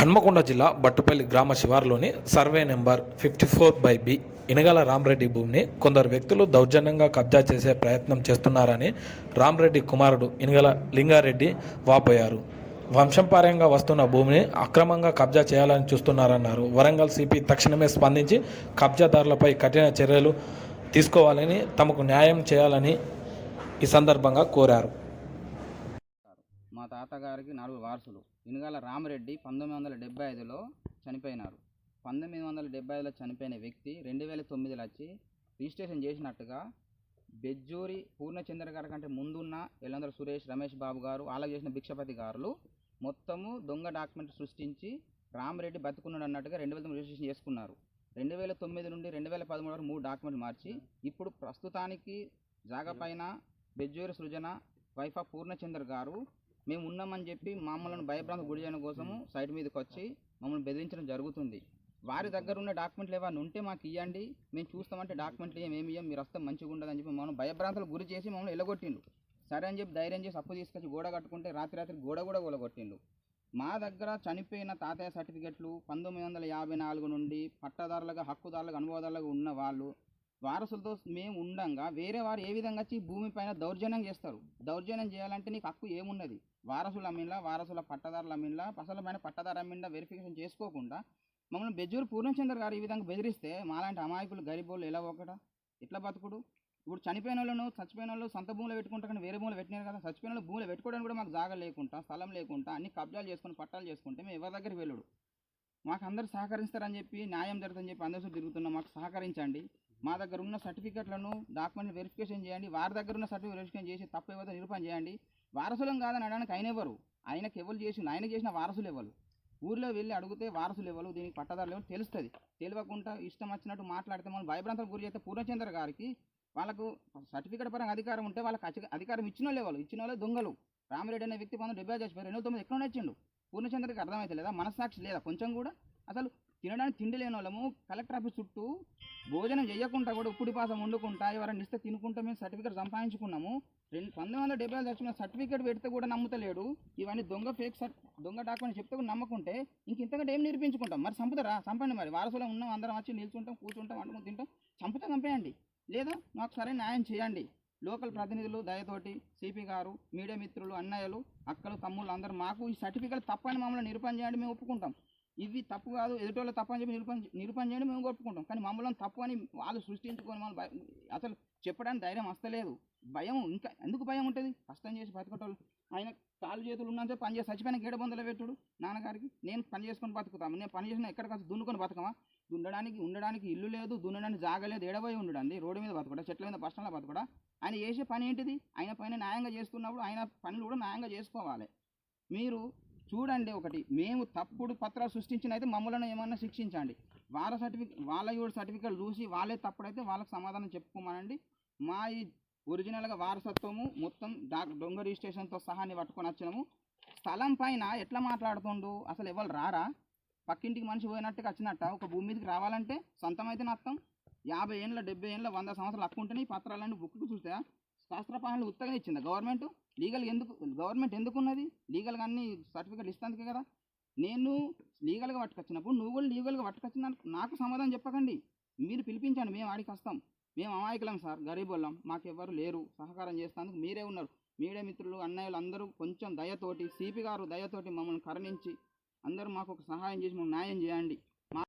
హన్మకొండ జిల్లా బట్టుపల్లి గ్రామ శివారులోని survey number 54/B Inagala Rama Reddy భూమిని కొందరు వ్యక్తులు దౌర్జన్యంగా కబ్జా చేసే ప్రయత్నం చేస్తున్నారని రామరెడ్డి కుమారుడు ఇనగాల లింగారెడ్డి వాపోయారు. వంశంపార్యంగా వస్తున్న భూమిని అక్రమంగా కబ్జా చేయాలని చూస్తున్నారన్నారు. వరంగల్ సిపి తక్షణమే స్పందించి కబ్జాదారులపై కఠిన చర్యలు తీసుకోవాలని, తమకు న్యాయం చేయాలని ఈ సందర్భంగా కోరారు. మా తాతగారికి 4 వారసులు. ఇనగాల రామరెడ్డి 1975లో చనిపోయినారు. 1975లో చనిపోయిన వ్యక్తి 2009లో వచ్చి రిజిస్ట్రేషన్ చేసినట్టుగా బెజ్జూరి పూర్ణచంద్ర గారి కంటే ముందున్న ఎల్లందల సురేష్, రమేష్ బాబు గారు, అలాగే చేసిన భిక్షపతి గారులు మొత్తము దొంగ డాక్యుమెంట్ సృష్టించి రామరెడ్డి బతుకున్నాడు అన్నట్టుగా 2009 రిజిస్ట్రేషన్ చేసుకున్నారు. 2009 నుండి 2013 వరకు 3 డాక్యుమెంట్ మార్చి ఇప్పుడు ప్రస్తుతానికి జాగా పైన బెజ్జూరి సృజన వైఫ్ ఆఫ్ పూర్ణచంద్ర గారు మేము ఉన్నామని చెప్పి మమ్మల్ని భయభ్రాంతి గురి చేయడం కోసము సైట్ మీదకి వచ్చి మమ్మల్ని బెదిరించడం జరుగుతుంది. వారి దగ్గర ఉన్న డాక్యుమెంట్లు ఏమైనా ఉంటే మాకు ఇవ్వండి, మేము చూస్తామంటే డాక్యుమెంట్లు ఏమి ఇవ్వం, మీరు వస్తే మంచిగా ఉండదని చెప్పి మమ్మల్ని భయభ్రాంతులు గురి చేసి మమ్మల్ని ఎలగొట్టిండు. సరే అని చెప్పి ధైర్యం చేసి అప్పు తీసుకొచ్చి గోడ కట్టుకుంటే రాత్రి గోడ కూడా కూలగొట్టిండు. మా దగ్గర చనిపోయిన తాతయ్య సర్టిఫికెట్లు 1954 నుండి పట్టాదారులుగా, హక్కుదారులుగా, అనుభవదారులుగా ఉన్న వాళ్ళు వారసులతో మేము ఉండంగా వేరే వారు ఏ విధంగా వచ్చి భూమి పైన దౌర్జన్యం చేస్తారు. దౌర్జన్యం చేయాలంటే నీకు హక్కు ఏమున్నది? వారసుల అమ్మిండ్లా, వారసుల పట్టదారుల అమ్మిండ్లా, అసలమైన పట్టదారు అమ్మిండ్లా వెరిఫికేషన్ చేసుకోకుండా మమ్మల్ని బెజ్జూరి పూర్ణచంద్ర గారు ఈ విధంగా బెదిరిస్తే మాలాంటి అమాయకులు గరీబోళ్ళు ఎలా ఒకటా ఇట్లా బతుకుడు? ఇప్పుడు చచ్చిపోయిన వాళ్ళు సొంత భూములు పెట్టుకుంటా కానీ వేరే భూములు పెట్టినారు కదా. చచ్చిపోయిన వాళ్ళు భూములు పెట్టుకోవడానికి కూడా మాకు జాగా లేకుండా, స్థలం లేకుండా, అన్ని కబ్జాలు చేసుకుని పట్టాలు చేసుకుంటే మేము ఎవరి దగ్గరికి వెళ్ళడు. మాకు అందరు సహకరిస్తారని చెప్పి, న్యాయం జరుగుతుందని చెప్పి అందరూ తిరుగుతున్నాం. మాకు సహకరించండి. మా దగ్గర ఉన్న సర్టిఫికెట్లను, డాక్యుమెంట్ వెరిఫికేషన్ చేయండి. వారి దగ్గర ఉన్న సర్టిఫికేట్ వెరిఫికేషన్ చేసి తప్పు ఏవో నిరూపణ చేయండి. వారసులం కాదని అనడానికి ఆయన ఎవరు? ఆయనకు ఎవరు చేసిన వారసులు ఎవరు? ఊర్లో వెళ్ళి అడిగితే వారసులు ఎవరు, దీనికి పట్టదారులు ఎవరు తెలుస్తుంది. తెలియకుండా ఇష్టం వచ్చినట్టు మాట్లాడితే మనం భయభ్రాంతాలు గురి చేస్తే పూర్ణచంద్ర గారికి వాళ్ళకు సర్టిఫికేట్ పరంగా అధికారం ఉంటే వాళ్ళకి అధికారం ఇచ్చిన వాళ్ళే దొంగలు. రామరెడ్డి అనే వ్యక్తి 1970 చచ్చిపోయారు. 2009 ఎక్కడ నచ్చిండు? పూర్ణచంద్రకి అర్థమైతే లేదా? మనస్సాక్షి లేదా కొంచెం కూడా? అసలు తినడానికి తిండి లేని వాళ్ళము కలెక్టర్ ఆఫీస్ చుట్టూ భోజనం చేయకుండా కూడా ఉప్పుడి పాసం వండుకుంటా ఎవరైనా ఇస్తే తినుకుంటా మేము సర్టిఫికేట్ సంపాదించుకున్నాము. 1970 చచ్చిన సర్టిఫికేట్ పెడితే కూడా నమ్ముతలేడు. ఇవన్నీ దొంగ డాక్యుమెంట్ చెప్తే కూడా నమ్మకుంటే ఇంతకంటే ఏం నిరూపించుకుంటాం? మరి చంపండి. మరి వారసులో ఉన్నాం, అందరం వచ్చి నిల్చుంటాం, కూర్చుంటాం, వండుకుని తింటాం. చంపేయండి. లేదా మాకు సరైన న్యాయం చేయండి. లోకల్ ప్రతినిధులు దయతోటి సిపి గారు, మీడియా మిత్రులు, అన్నయ్యలు, అక్కలు, తమ్ముళ్ళు అందరూ మాకు ఈ సర్టిఫికేట్ తప్పని మమ్మల్ని నిరూపణ చేయండి, మేము ఒప్పుకుంటాం. ఇవి తప్పు కాదు, ఎదుటోళ్ళు తప్పు అని చెప్పి నిరూపణ చేయండి, మేము ఒప్పుకుంటాం. కానీ మమ్మల్ని తప్పు అని వాళ్ళు సృష్టించుకొని మమ్మల్ని అసలు చెప్పడానికి ధైర్యం వస్తలేదు. భయం, ఇంకా ఎందుకు భయం ఉంటుంది? కష్టం చేసి బతకటోళ్ళు ఆయన కాళ్ళు చేతులు ఉన్నంటే పని చేసి చచ్చిపోయిన గేడ బొందలు పెట్టుడు నాన్నగారికి. నేను పని చేసుకొని బతుకుతాము. నేను పని చేసిన ఎక్కడికి వచ్చి దున్నుకొని బతకమా? ఉండడానికి ఇల్లు లేదు, దున్నడానికి జాగ లేదు, ఎడబోయి ఉండడండి. రోడ్డు మీద బతకడా, చెట్ల మీద బస్టాండ్లో బతకడా? ఆయన చేసే పని ఏంటిది? ఆయన పైన న్యాయంగా చేసుకున్నప్పుడు ఆయన పనులు కూడా న్యాయంగా చేసుకోవాలి. మీరు చూడండి, ఒకటి మేము తప్పుడు పత్రాలు సృష్టించిన అయితే మమ్మల్ని ఏమన్నా శిక్షించండి. వాళ్ళ సర్టిఫికేట్ చూసి వాళ్ళే తప్పుడైతే వాళ్ళకి సమాధానం చెప్పుకోమనండి. మా ఈ ఒరిజినల్గా వారసత్వము మొత్తం దొంగ రిజిస్ట్రేషన్తో సహా పట్టుకొని వచ్చినాము. స్థలం పైన ఎట్లా మాట్లాడుతుండు? అసలు ఎవరు రారా? పక్కింటికి మనిషి పోయినట్టుగా వచ్చినట్ట ఒక భూమి మీదకి రావాలంటే సొంతం అయితే నష్టం. 50 ఏళ్ళ 70 ఏళ్ళ 100 సంవత్సరాలు హక్కుంటేనే ఈ పత్రాలన్నీ బుక్కు చూస్తే శాస్త్రపాలనలు ఉత్తగానే ఇచ్చిందా గవర్నమెంట్? గవర్నమెంట్ ఎందుకు ఉన్నది? లీగల్గా అన్ని సర్టిఫికేట్లు ఇస్తాందుకే కదా. నేను లీగల్గా పట్టుకొచ్చినప్పుడు నువ్వు కూడా లీగల్గా పట్టుకొచ్చిన నాకు సమాధానం చెప్పకండి. మీరు పిలిపించండి, మేము ఆడికి వస్తాం. మేము అమాయకులం సార్, గరీబోళ్ళం, మాకెవ్వరు లేరు సహకారం చేస్తానికి. మీరే ఉన్నారు. మీడియా మిత్రులు, అన్నయ్యలు అందరూ కొంచెం దయతోటి, సిపి గారు దయతోటి మమ్మల్ని కరుణించి అందరూ మాకు ఒక సహాయం చేసి మమ్మల్ని న్యాయం చేయండి.